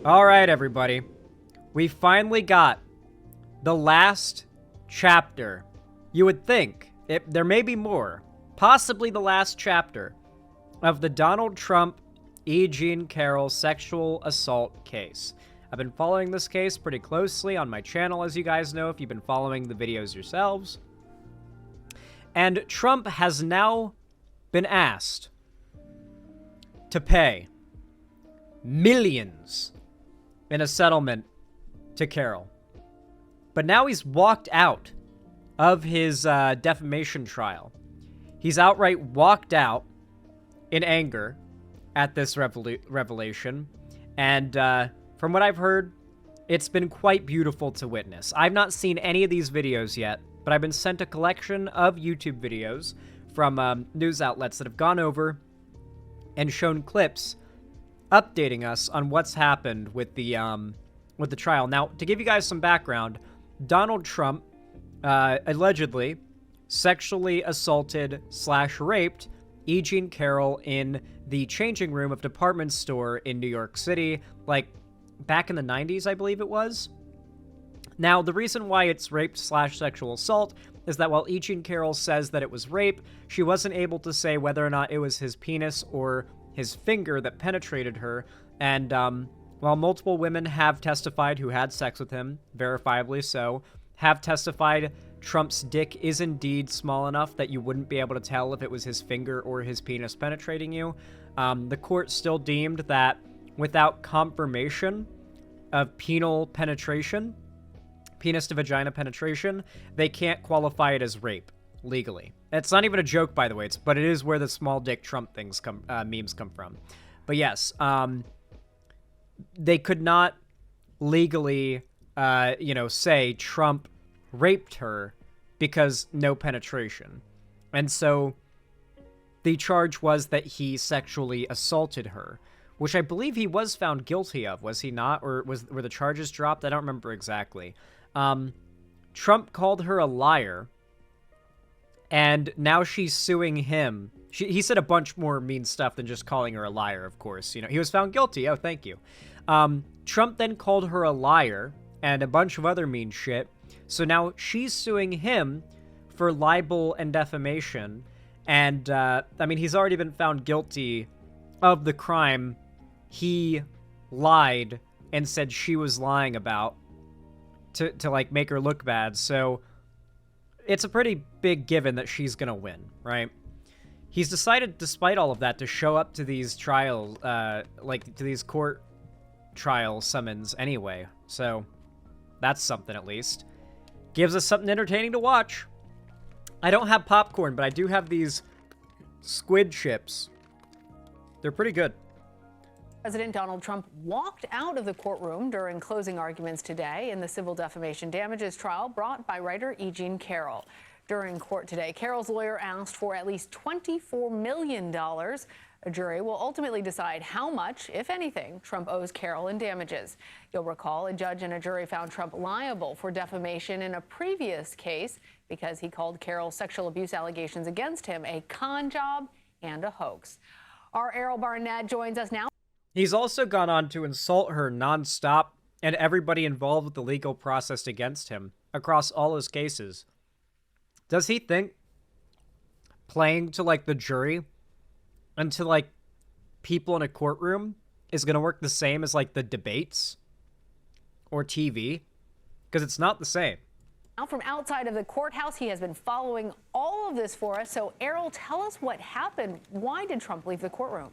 All right, everybody. We finally got the last chapter. You would think there may be more. Possibly the last chapter of the Donald Trump E. Jean Carroll sexual assault case. I've been following this case pretty closely on my channel, as you guys know, if you've been following the videos yourselves. And Trump has now been asked to pay millions in a settlement to Carroll. But now he's walked out of his defamation trial. He's outright walked out in anger at this revelation. And from what I've heard, it's been quite beautiful to witness. I've not seen any of these videos yet, but I've been sent a collection of YouTube videos from news outlets that have gone over and shown clips updating us on what's happened with the trial. Now, to give you guys some background, Donald Trump allegedly sexually assaulted / raped E. Jean Carroll in the changing room of a department store in New York City, like back in the 90s, I believe it was. Now, the reason why it's rape / sexual assault is that while E. Jean Carroll says that it was rape, she wasn't able to say whether or not it was his penis or his finger that penetrated her. And while multiple women have testified who had sex with him, verifiably so, have testified Trump's dick is indeed small enough that you wouldn't be able to tell if it was his finger or his penis penetrating you, the court still deemed that without confirmation of penal penetration, penis to vagina penetration, they can't qualify it as rape legally. It's not even a joke, by the way, but it is where the small dick Trump things memes come from. But yes, they could not legally, say Trump raped her because no penetration. And so the charge was that he sexually assaulted her, which I believe he was found guilty of, was he not? Or were the charges dropped? I don't remember exactly. Trump called her a liar, and now she's suing him. He said a bunch more mean stuff than just calling her a liar, of course. You know, he was found guilty. Oh, thank you. Trump then called her a liar and a bunch of other mean shit. So now she's suing him for libel and defamation. And, I mean, he's already been found guilty of the crime he lied and said she was lying about to like, make her look bad. So it's a pretty big given that she's gonna win, right? He's decided, despite all of that, to show up to these trials, to these court trial summons anyway. So that's something, at least. Gives us something entertaining to watch. I don't have popcorn, but I do have these squid chips. They're pretty good. President Donald Trump walked out of the courtroom during closing arguments today in the civil defamation damages trial brought by writer E. Jean Carroll. During court today, Carroll's lawyer asked for at least $24 million. A jury will ultimately decide how much, if anything, Trump owes Carroll in damages. You'll recall a judge and a jury found Trump liable for defamation in a previous case because he called Carroll's sexual abuse allegations against him a con job and a hoax. Our Errol Barnett joins us now. He's also gone on to insult her nonstop and everybody involved with the legal process against him across all his cases. Does he think playing to, like, the jury and to, like, people in a courtroom is going to work the same as, like, the debates or TV? Because it's not the same. Now from outside of the courthouse, he has been following all of this for us. So, Errol, tell us what happened. Why did Trump leave the courtroom?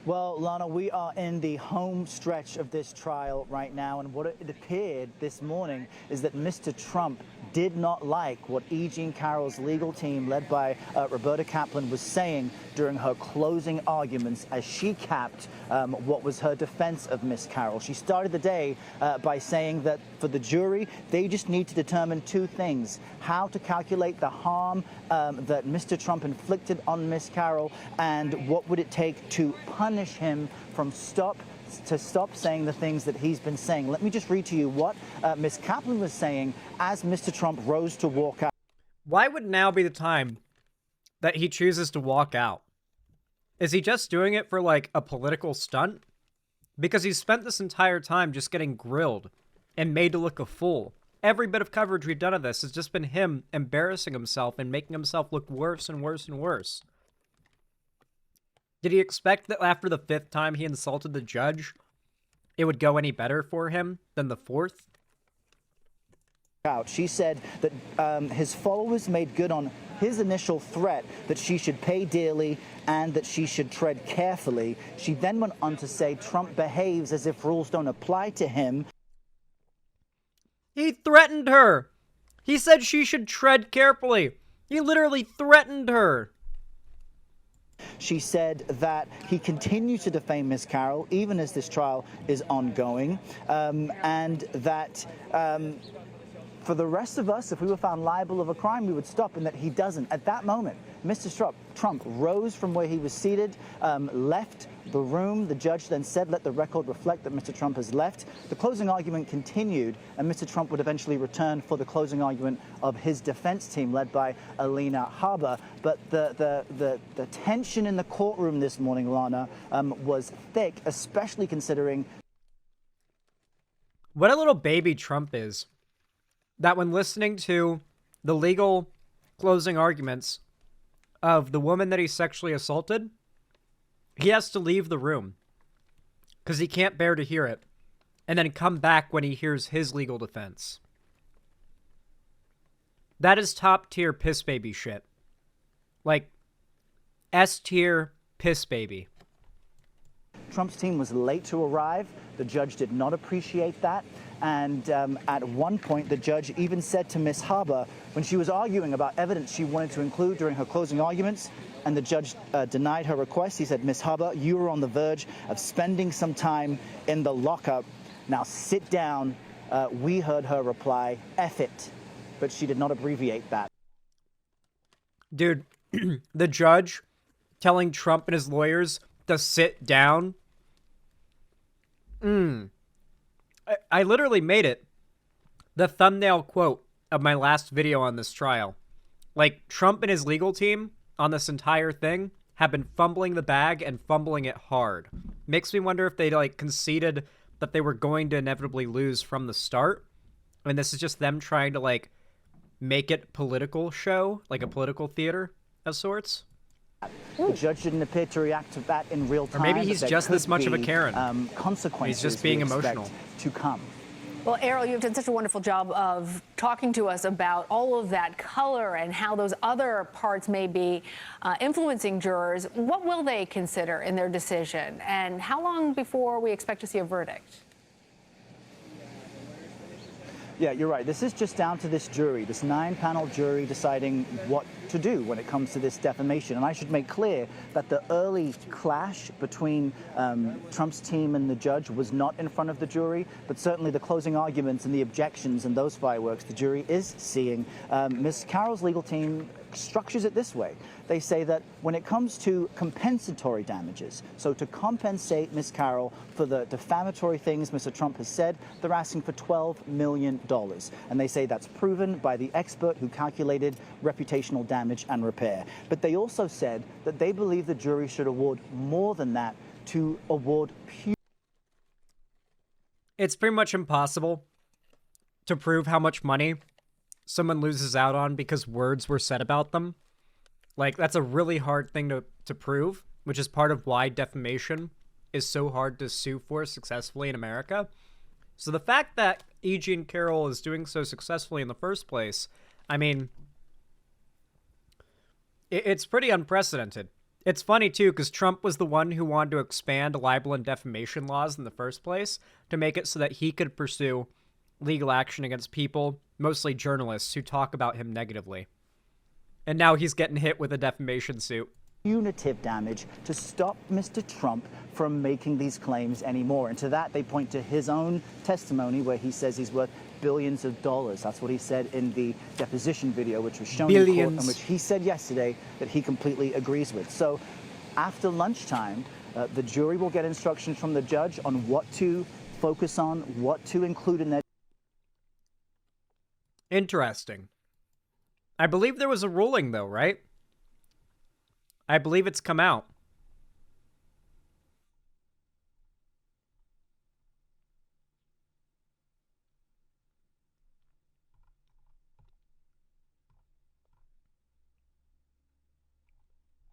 Well, Lana, we are in the home stretch of this trial right now, and what it appeared this morning is that Mr. Trump did not like what E. Jean Carroll's legal team, led by Roberta Kaplan, was saying during her closing arguments as she capped what was her defense of Miss Carroll. She started the day by saying that for the jury, they just need to determine two things: how to calculate the harm that Mr. Trump inflicted on Miss Carroll, and what would it take to punish him from stop saying the things that he's been saying. Let me just read to you what Ms. Kaplan was saying as Mr. Trump rose to walk out. Why would now be the time that he chooses to walk out? Is he just doing it for, like, a political stunt? Because he's spent this entire time just getting grilled and made to look a fool. Every bit of coverage we've done of this has just been him embarrassing himself and making himself look worse and worse and worse. Did he expect that after the 5th time he insulted the judge, it would go any better for him than the 4th? She said that his followers made good on his initial threat that she should pay dearly and that she should tread carefully. She then went on to say Trump behaves as if rules don't apply to him. He threatened her. He said she should tread carefully. He literally threatened her. She said that he continues to defame Ms. Carroll even as this trial is ongoing, and that for the rest of us, if we were found liable of a crime, we would stop, and that he doesn't. At that moment, Mr. Trump rose from where he was seated, left the room. The judge then said, let the record reflect that Mr. Trump has left. The closing argument continued, and Mr. Trump would eventually return for the closing argument of his defense team, led by Alina Harbour. But the tension in the courtroom this morning, Lana, was thick, especially considering what a little baby Trump is. That when listening to the legal closing arguments of the woman that he sexually assaulted, he has to leave the room because he can't bear to hear it, and then come back when he hears his legal defense. That is top tier piss baby shit. Like, S tier piss baby. Trump's team was late to arrive. The judge did not appreciate that. And at one point, the judge even said to Ms. Harbour, when she was arguing about evidence she wanted to include during her closing arguments, and the judge denied her request, he said, Ms. Harbour, you are on the verge of spending some time in the lockup. Now sit down. We heard her reply, F it. But she did not abbreviate that. Dude, the judge telling Trump and his lawyers to sit down. I literally made it the thumbnail quote of my last video on this trial. Like, Trump and his legal team on this entire thing have been fumbling the bag and fumbling it hard. Makes me wonder if they, like, conceded that they were going to inevitably lose from the start. I mean, this is just them trying to, like, make it political show, like a political theater of sorts. The judge didn't appear to react to that in real time. Or maybe he's just this much of a Karen. Consequences he's just being emotional to come. Well, Errol, you've done such a wonderful job of talking to us about all of that color and how those other parts may be influencing jurors. What will they consider in their decision? And how long before we expect to see a verdict? Yeah, you're right. This is just down to this jury, this 9-panel jury deciding what to do when it comes to this defamation. And I should make clear that the early clash between Trump's team and the judge was not in front of the jury, but certainly the closing arguments and the objections and those fireworks the jury is seeing. Ms. Carroll's legal team structures it this way. They say that when it comes to compensatory damages, so to compensate Ms. Carroll for the defamatory things Mr. Trump has said, they're asking for $12 million. And they say that's proven by the expert who calculated reputational damage and repair. But they also said that they believe the jury should award more than that to award pure. It's pretty much impossible to prove how much money someone loses out on because words were said about them. Like, that's a really hard thing to prove, which is part of why defamation is so hard to sue for successfully in America. So the fact that E. Jean Carroll is doing so successfully in the first place, I mean, it's pretty unprecedented. It's funny, too, because Trump was the one who wanted to expand libel and defamation laws in the first place to make it so that he could pursue legal action against people, mostly journalists, who talk about him negatively. And now he's getting hit with a defamation suit. Punitive damage to stop Mr. Trump from making these claims anymore. And to that, they point to his own testimony where he says he's worth billions of dollars. That's what he said in the deposition video, which was shown in court, and which he said yesterday that he completely agrees with. So after lunchtime, the jury will get instructions from the judge on what to focus on, what to include in their. Interesting. I believe there was a ruling, though, right? I believe it's come out.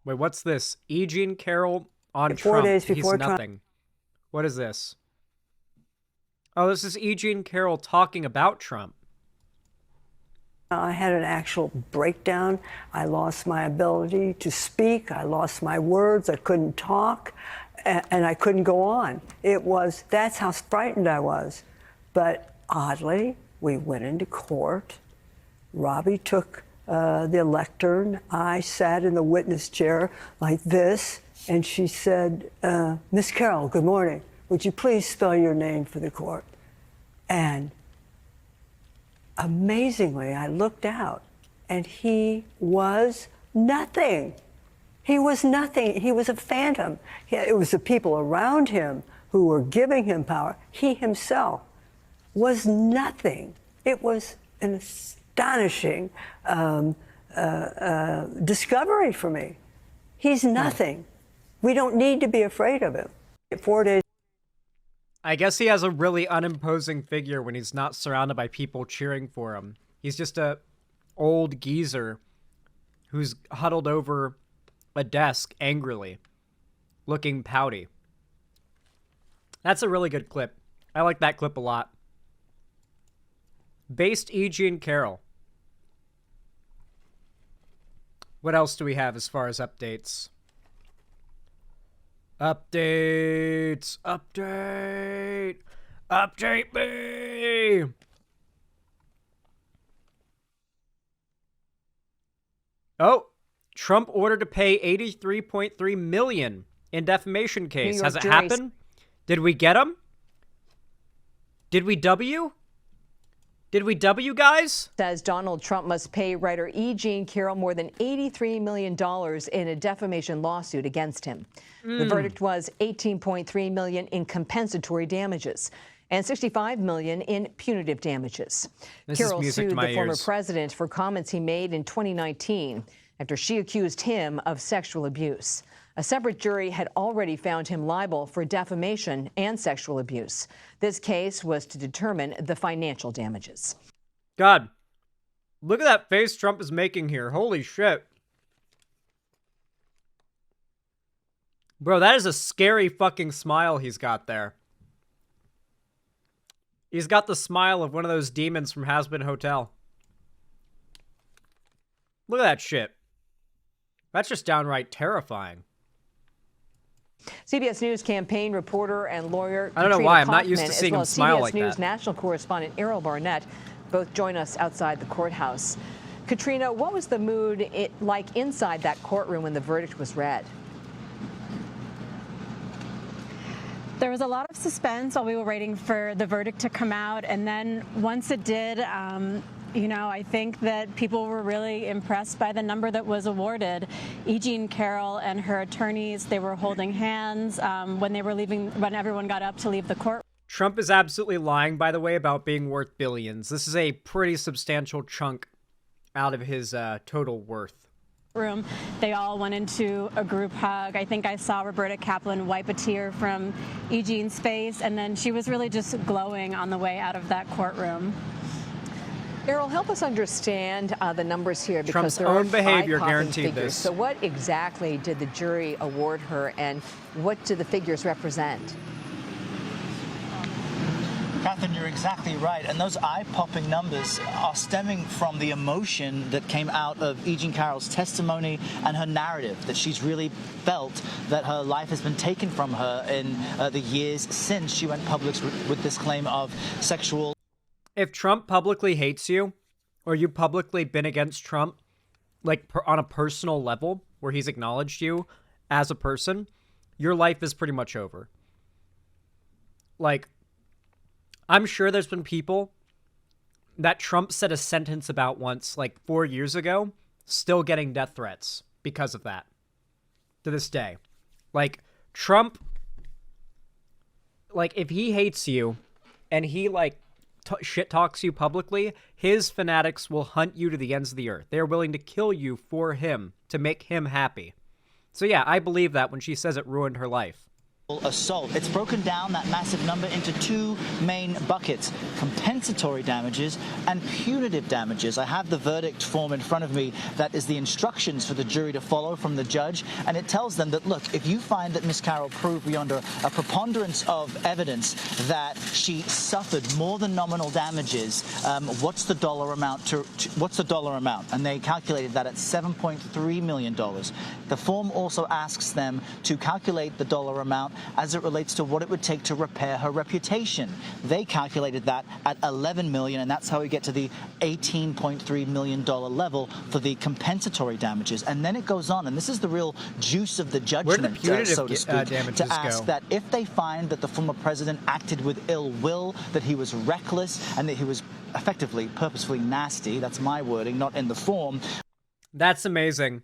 Wait, what's this? E. Jean Carroll on 4 Trump. days He's before Trump. nothing. What is this? Oh, this is E. Jean Carroll talking about Trump. I had an actual breakdown. I lost my ability to speak. I lost my words. I couldn't talk, and I couldn't go on. That's how frightened I was. But oddly, we went into court. Robbie took the lectern. I sat in the witness chair like this, and she said, Miss Carroll, good morning. Would you please spell your name for the court? And amazingly, I looked out, and he was nothing. He was nothing. He was a phantom. It was the people around him who were giving him power. He himself was nothing. It was an astonishing discovery for me. He's nothing. We don't need to be afraid of him. 4 days. I guess he has a really unimposing figure when he's not surrounded by people cheering for him. He's just a old geezer who's huddled over a desk angrily, looking pouty. That's a really good clip. I like that clip a lot. Based E. Jean Carroll. What else do we have as far as updates? Updates! Update! Update me! Oh, Trump ordered to pay $83.3 million in defamation case. Has it happened? Did we get him? Did we W? Did we W, guys? Says Donald Trump must pay writer E. Jean Carroll more than $83 million in a defamation lawsuit against him. The verdict was $18.3 million in compensatory damages and $65 million in punitive damages. Carroll sued the former president for comments he made in 2019 after she accused him of sexual abuse. A separate jury had already found him liable for defamation and sexual abuse. This case was to determine the financial damages. God, look at that face Trump is making here. Holy shit. Bro, that is a scary fucking smile he's got there. He's got the smile of one of those demons from Hazbin Hotel. Look at that shit. That's just downright terrifying. CBS News campaign reporter and lawyer I don't know why. I'm not used to seeing him smile like that. CBS News national correspondent Errol Barnett both join us outside the courthouse. Katrina, what was the mood like inside that courtroom when the verdict was read? There was a lot of suspense while we were waiting for the verdict to come out, and then once it did, you know, I think that people were really impressed by the number that was awarded. E. Jean Carroll and her attorneys, they were holding hands when they were leaving, when everyone got up to leave the court. Trump is absolutely lying, by the way, about being worth billions. This is a pretty substantial chunk out of his total worth. Room. They all went into a group hug. I think I saw Roberta Kaplan wipe a tear from E. Jean's face, and then she was really just glowing on the way out of that courtroom. Errol, help us understand the numbers here, because Trump's there own are behavior eye-popping guaranteed figures. this. So what exactly did the jury award her, and what do the figures represent? Catherine, you're exactly right. And those eye-popping numbers are stemming from the emotion that came out of E. Jean Carroll's testimony and her narrative, that she's really felt that her life has been taken from her in the years since she went public with this claim of sexual. If Trump publicly hates you, or you publicly been against Trump, like on a personal level, where he's acknowledged you as a person, your life is pretty much over. Like, I'm sure there's been people that Trump said a sentence about once, like 4 years ago, still getting death threats because of that to this day. Like, Trump, like, if he hates you and he, like, shit talks you publicly, his fanatics will hunt you to the ends of the earth. They're willing to kill you for him, to make him happy. So yeah, I believe that when she says it ruined her life. assault. It's broken down, that massive number, into two main buckets: compensatory damages and punitive damages. I have the verdict form in front of me. That is the instructions for the jury to follow from the judge, and it tells them that, look, if you find that Miss Carroll proved beyond a preponderance of evidence that she suffered more than nominal damages, what's the dollar amount? What's the dollar amount? And they calculated that at $7.3 million. The form also asks them to calculate the dollar amount as it relates to what it would take to repair her reputation. They calculated that at $11 million, and that's how we get to the $18.3 million level for the compensatory damages. And then it goes on, and this is the real juice of the judgment, Where did the punitive so to speak, damages to ask go? that if they find that the former president acted with ill will, that he was reckless, and that he was effectively, purposefully nasty, that's my wording, not in the form. That's amazing.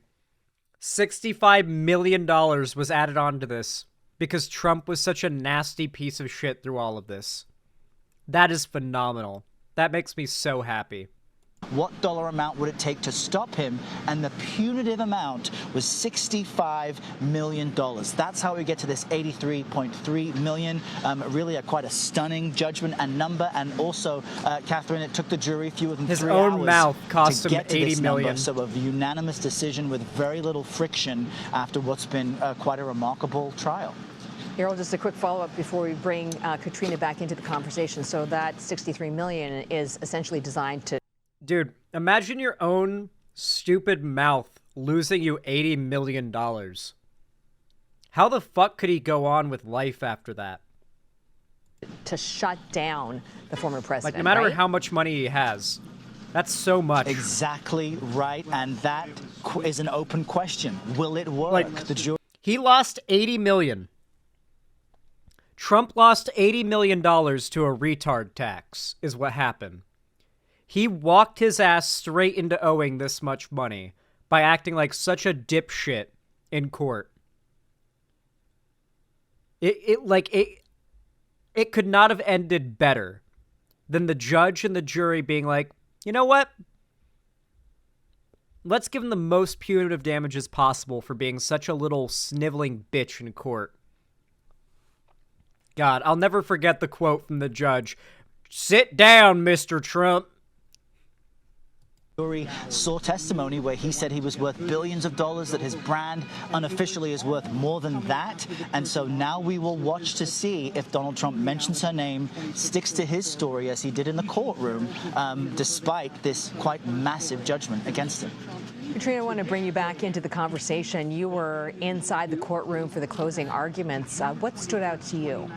$65 million was added on to this because Trump was such a nasty piece of shit through all of this. That is phenomenal. That makes me so happy. What dollar amount would it take to stop him? And the punitive amount was $65 million. That's how we get to this $83.3 million. Really quite a stunning judgment and number. And also, Catherine, it took the jury fewer than his 3 own hours mouth cost to him get to this $80 million. number. So a unanimous decision with very little friction after what's been quite a remarkable trial. Carroll, just a quick follow-up before we bring Katrina back into the conversation. So that $63 million is essentially designed to... Dude, imagine your own stupid mouth losing you $80 million. How the fuck could he go on with life after that? To shut down the former president, Like, no matter right? how much money he has. That's so much. Exactly right, and that is an open question. Will it work? Like, the jury. He lost $80 million. Trump lost $80 million to a retard tax, is what happened. He walked his ass straight into owing this much money by acting like such a dipshit in court. It could not have ended better than the judge and the jury being like, you know what? Let's give him the most punitive damages possible for being such a little sniveling bitch in court. God, I'll never forget the quote from the judge. "Sit down, Mr. Trump." Jury saw testimony where he said he was worth billions of dollars, that his brand unofficially is worth more than that. And so now we will watch to see if Donald Trump mentions her name, sticks to his story as he did in the courtroom, despite this quite massive judgment against him. Katrina, I want to bring you back into the conversation. You were inside the courtroom for the closing arguments. What stood out to you?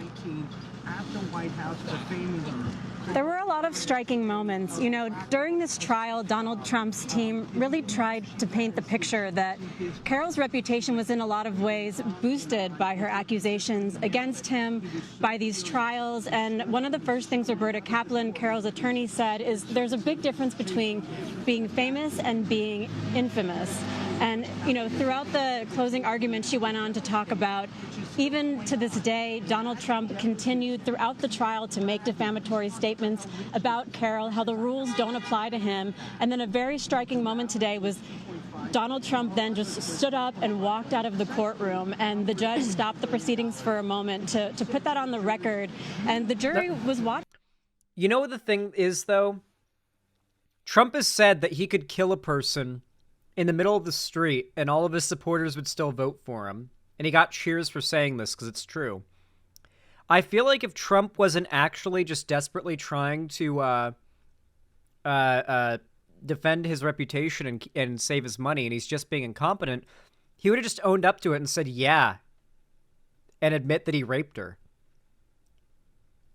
There were a lot of striking moments. You know, during this trial, Donald Trump's team really tried to paint the picture that Carroll's reputation was in a lot of ways boosted by her accusations against him, by these trials. And one of the first things Roberta Kaplan, Carroll's attorney, said is there's a big difference between being famous and being infamous. And, you know, throughout the closing argument, she went on to talk about, even to this day, Donald Trump continued throughout the trial to make defamatory statements about Carroll, how the rules don't apply to him. And then a very striking moment today was Donald Trump then just stood up and walked out of the courtroom, and the judge stopped the proceedings for a moment to put that on the record. And the jury was watching. You know what the thing is, though? Trump has said that he could kill a person in the middle of the street and all of his supporters would still vote for him. And he got cheers for saying this because it's true. I feel like if Trump wasn't actually just desperately trying to defend his reputation and save his money, and he's just being incompetent, he would have just owned up to it and said, yeah, and admit that he raped her.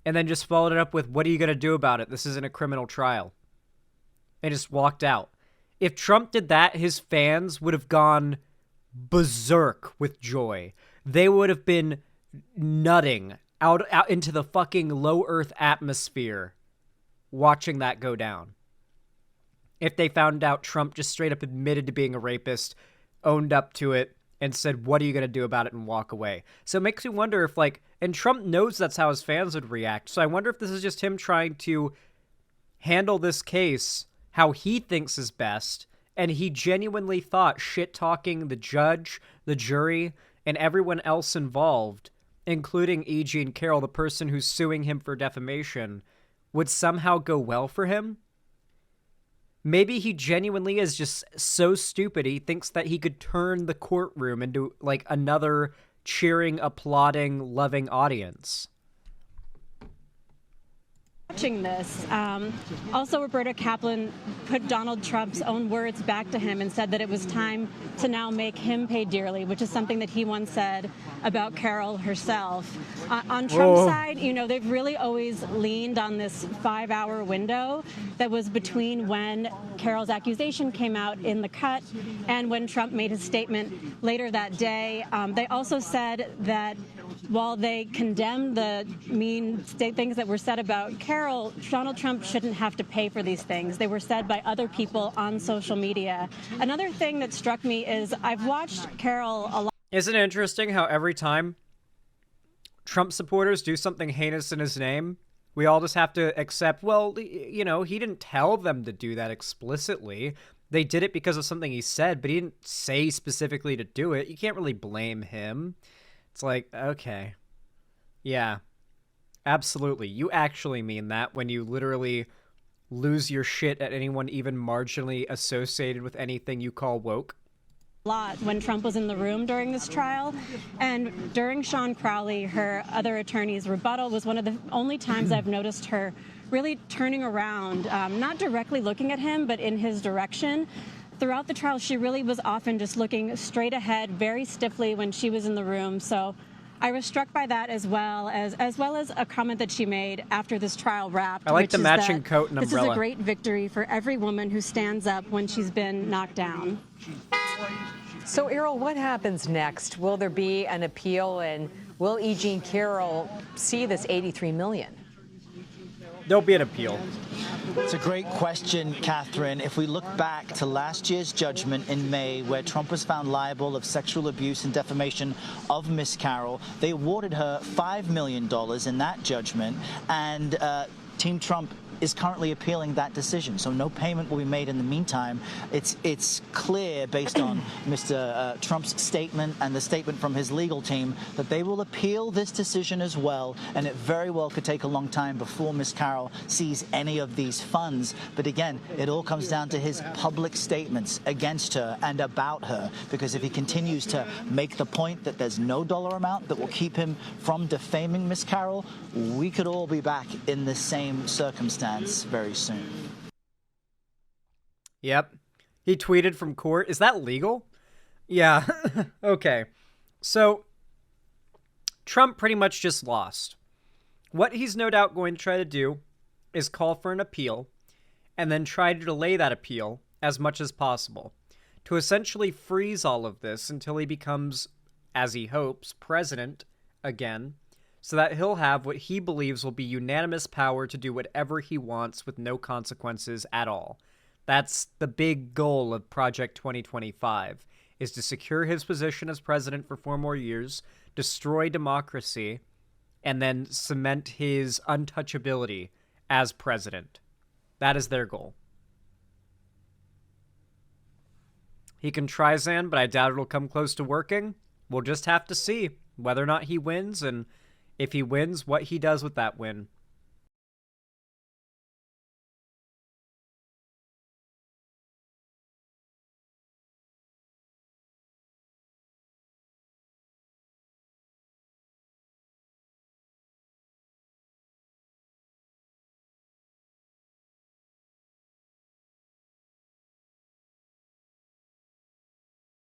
And then just followed it up with, what are you going to do about it? This isn't a criminal trial. And just walked out. If Trump did that, his fans would have gone berserk with joy. They would have been nutting out into the fucking low Earth atmosphere watching that go down. If they found out Trump just straight up admitted to being a rapist, owned up to it, and said, what are you going to do about it, and walk away. So it makes me wonder if, like, and Trump knows that's how his fans would react. So I wonder if this is just him trying to handle this case how he thinks is best, and he genuinely thought shit-talking the judge, the jury, and everyone else involved including E. Jean Carroll, the person who's suing him for defamation, would somehow go well for him? Maybe he genuinely is just so stupid he thinks that he could turn the courtroom into, like, another cheering, applauding, loving audience. Watching this, also Roberta Kaplan put Donald Trump's own words back to him and said that it was time to now make him pay dearly, which is something that he once said about Carroll herself. On Trump's side, you know, they've really always leaned on this 5-hour window that was between when Carroll's accusation came out in the cut and when Trump made his statement later that day. They also said that while they condemned the mean things that were said about Carroll, Donald Trump shouldn't have to pay for these things. They were said by other people on social media. Another thing that struck me is I've watched Carroll a lot. Isn't it interesting how every time Trump supporters do something heinous in his name, we all just have to accept, well, you know, he didn't tell them to do that explicitly. They did it because of something he said, but he didn't say specifically to do it. You can't really blame him. It's like, okay. Yeah, absolutely. You actually mean that when you literally lose your shit at anyone even marginally associated with anything you call woke. Lot when Trump was in the room during this trial, and during Sean Crowley, her other attorney's rebuttal was one of the only times I've noticed her really turning around, not directly looking at him, but in his direction. Throughout the trial, she really was often just looking straight ahead, very stiffly when she was in the room. So I was struck by that as well as a comment that she made after this trial wrapped. I like the matching coat and umbrella. This is a great victory for every woman who stands up when she's been knocked down. So, Errol, what happens next? Will there be an appeal, and will E. Jean Carroll see this $83 million? There'll be an appeal. It's a great question, Catherine. If we look back to last year's judgment in May, where Trump was found liable of sexual abuse and defamation of Miss Carroll, they awarded her $5 million in that judgment, and Team Trump is currently appealing that decision, so no payment will be made in the meantime. It's clear, based on Mr. Trump's statement and the statement from his legal team, that they will appeal this decision as well, and it very well could take a long time before Miss Carroll sees any of these funds. But again, it all comes down to his public statements against her and about her, because if he continues to make the point that there's no dollar amount that will keep him from defaming Miss Carroll, we could all be back in the same circumstance very soon. Yep. He tweeted from court. Is that legal? Yeah. Okay. So, Trump pretty much just lost. What he's no doubt going to try to do is call for an appeal and then try to delay that appeal as much as possible to essentially freeze all of this until he becomes, as he hopes, president again, so that he'll have what he believes will be unanimous power to do whatever he wants with no consequences at all. That's the big goal of Project 2025, is to secure his position as president for 4 more years, destroy democracy, and then cement his untouchability as president. That is their goal. He can try, Zan, but I doubt it'll come close to working. We'll just have to see whether or not he wins, and if he wins, what he does with that win.